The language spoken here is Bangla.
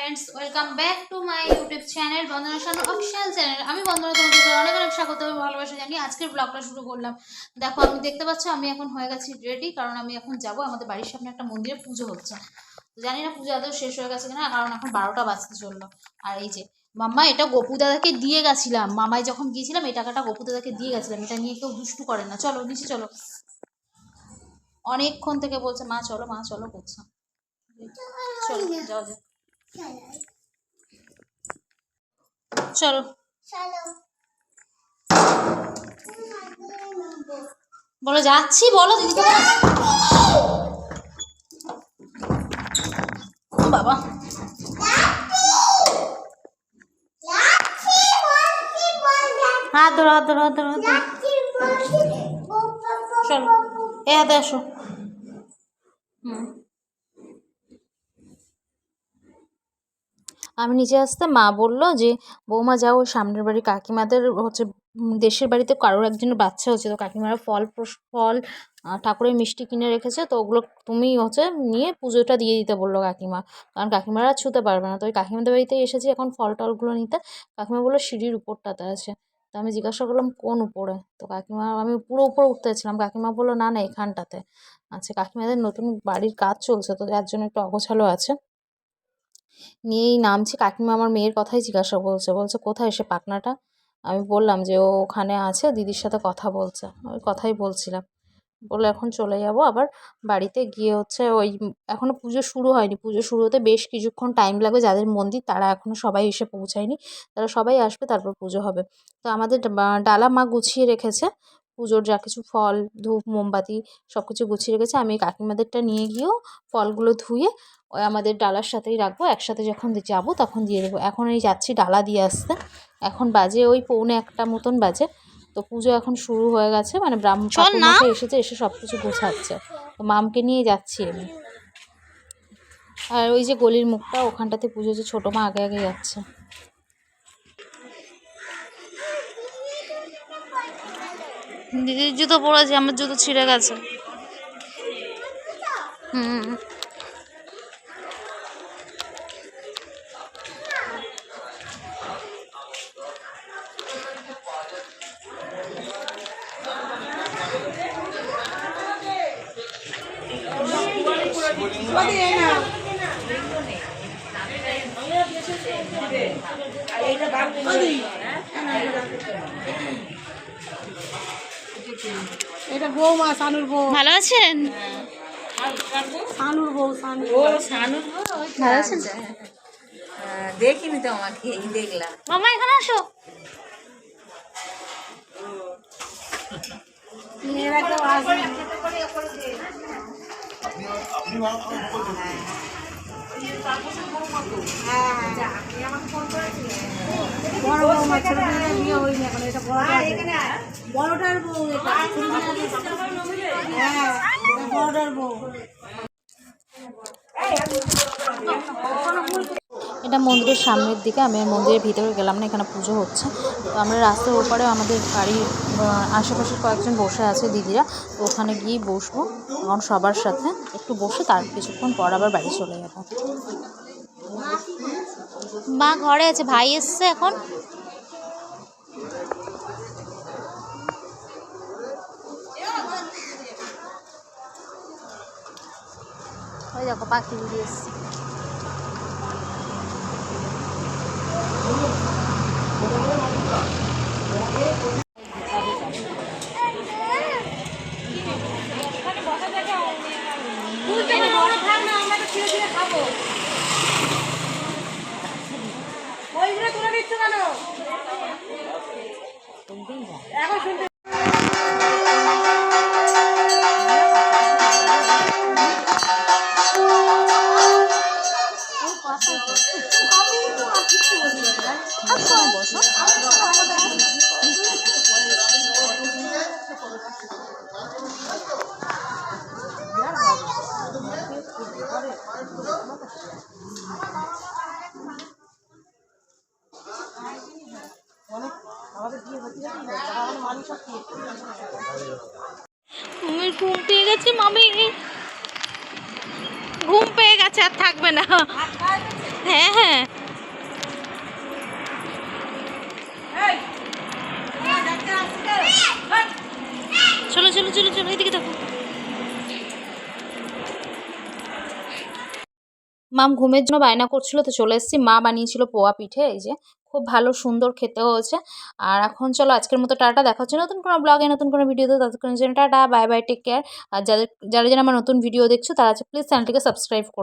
Friends welcome back to my YouTube channel Bandana Shanu official channel. আমি বন্দনা তোমাদেরকে অনেক অনেক স্বাগত এবং ভালোবাসা জানিয়ে আজকের ব্লগটা শুরু করলাম। দেখো আমি দেখতে পাচ্ছ আমি এখন হয়ে গেছি রেডি, কারণ আমি এখন যাব আমাদের বাড়ির সামনে একটা মন্দিরে পুজো হচ্ছে। জানি না পুজো আদৌ শেষ হয়ে গেছে কিনা, কারণ এখন 12টা বাজতে চললো। আর এই যে মাম্মা, এটা গোপু দাদাকে দিয়ে গেছিলাম, মামাই যখন গিয়েছিলাম এই টাকাটা গোপু দাদাকে দিয়ে গেছিলাম, এটা নিয়ে কেউ দুষ্টু করে না। চলো নিচে চলো, অনেকক্ষণ থেকে বলছে মা চলো করছে। চলো যাওয়া যাক, চলো বলো যাচ্ছি, বলো দিদি বাবা। হাত ধরো হাত ধরো হাত ধরো হাত ধরো, চলো এ হাতে আসো। আমি নিচে আসতে মা বললো যে বৌমা যাও ওই সামনের বাড়ি কাকিমাদের হচ্ছে দেশের বাড়িতে কারোর একজনের বাচ্চা হচ্ছে, তো কাকিমারা ফল ঠাকুরের মিষ্টি কিনে রেখেছে, তো ওগুলো তুমি হচ্ছে নিয়ে পুজোটা দিয়ে দিতে বললো কাকিমা, কারণ কাকিমারা ছুতে পারবে না। তো ওই কাকিমাদের বাড়িতে এসেছি এখন ফল টলগুলো নিতে। কাকিমা বললো সিঁড়ির উপরটাতে আছে, তো আমি জিজ্ঞাসা করলাম কোন উপরে, তো কাকিমা আমি পুরো উপরে উঠতে চাইছিলাম, কাকিমা বললো না এখানটাতে আছে। কাকিমাদের নতুন বাড়ির কাজ চলছে, তো যার জন্য একটু অগোছালো আছে। নিয়েই নামছি, কাকিমা আমার মেয়ের কথাই জিজ্ঞাসা বলছে কোথায় সে পাখনাটা। আমি বললাম যে ও ওখানে আছে, দিদির সাথে কথা বলছে, ওই কথাই বলছিলাম। বলে এখন চলে যাব আবার বাড়িতে গিয়ে হচ্ছে ওই এখনও পুজো শুরু হয়নি, পুজো শুরু হতে বেশ কিছুক্ষণ টাইম লাগবে। যাদের মন্দির তারা এখনও সবাই এসে পৌঁছায়নি, তারা সবাই আসবে তারপর পুজো হবে। তো আমাদের ডালা মা গুছিয়ে রেখেছে, পুজোর যা কিছু ফল ধূপ মোমবাতি সব কিছু গুছিয়ে রেখেছে। আমি কাকিমাদেরটা নিয়ে গিয়েও ফলগুলো ধুয়ে ওই আমাদের ডালার সাথেই রাখবো, একসাথে যখন যাবো তখন দিয়ে দেবো। এখন এই যাচ্ছি ডালা দিয়ে আসতে, এখন বাজে ওই 1:45 মতন বাজে। তো পুজো এখন শুরু হয়ে গেছে, মানে ঠাকুরমশাই এসেছে, এসে সব কিছু গোছাচ্ছে, তো মামকে নিয়ে যাচ্ছি আমি। আর ওই যে গলির মুখটা ওখানটাতে পুজো হচ্ছে, ছোটো মা আগে আগে যাচ্ছে। দিদির জুতো পরেছে, আমার জুতো ছিঁড়ে গেছে। এটা বৌমা সানুর বউ। ভালো আছেন? সানুর বউ, সানুর বউ ভালো আছেন? দেখিনি তো, আমাকে দেখলাম। মামা এখানে আসো। এরা কেউ আসবে বড় বৌমা, ছোট বিয়ে হয়নি এখন, এটা বড়টার বউ, হ্যাঁ বড়টার বউ। এটা মন্দিরের সামনের দিকে, আমি মন্দিরের ভিতরে গেলাম না, এখানে পুজো হচ্ছে। তো আমরা রাস্তার ওপারে আমাদের বাড়ির আশেপাশের কয়েকজন বসে আছে দিদিরা, তো ওখানে গিয়েই বসবো এখন সবার সাথে একটু বসে, তার কিছুক্ষণ পর আবার বাড়ি চলে যাবো। মা ঘরে আছে, ভাই এসছে এখন। ওই দেখো পাখি দিদি এসছে। ওইগুলো তুলে দিচ্ছ কেন এখন? শুনতে তুমি ঘুম পেয়ে গেছে মামি, ঘুম পেয়ে গেছে আর থাকবে না। হ্যাঁ হ্যাঁ চলো চলো চলো চলো এদিকে দেখো। মাম ঘুমের জন্য বায়না করছিল, তো চলে এসেছি। মা বানিয়েছিল পোয়া পিঠে, এই যে খুব ভালো সুন্দর খেতে হয়েছে। আর এখন চলো আজকের মতো টাটা, দেখা হচ্ছে নতুন কোনো ব্লগে নতুন কোনো ভিডিওতে, ততক্ষণের জন্য tata bye bye, take care. আর যারা যারা যারা আমার নতুন ভিডিও দেখছো তারা প্লিজ চ্যানেলটিকে সাবস্ক্রাইব করে